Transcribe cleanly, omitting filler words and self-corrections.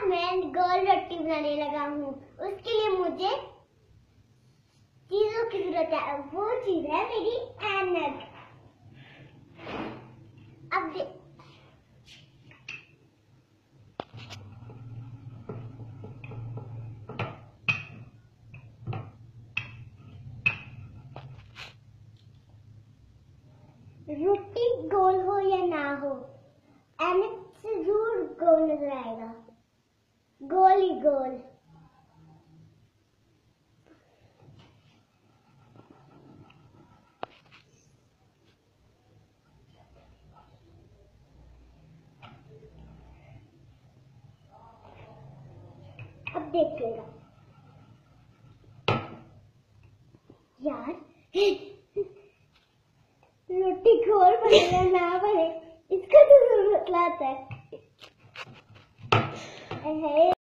मैं गोल रोटी बनाने लगा हूँ। उसके लिए मुझे चीजों की जरूरत है। वो चीज है मेरी ऐनक। अब रोटी गोल हो या ना हो, ऐनक से जरूर गोल नजर आएगा। गोल ही गोल। अब देखिएगा यार, रोटी गोल बने या ना बने, इसका तो जरूर बतलाता है।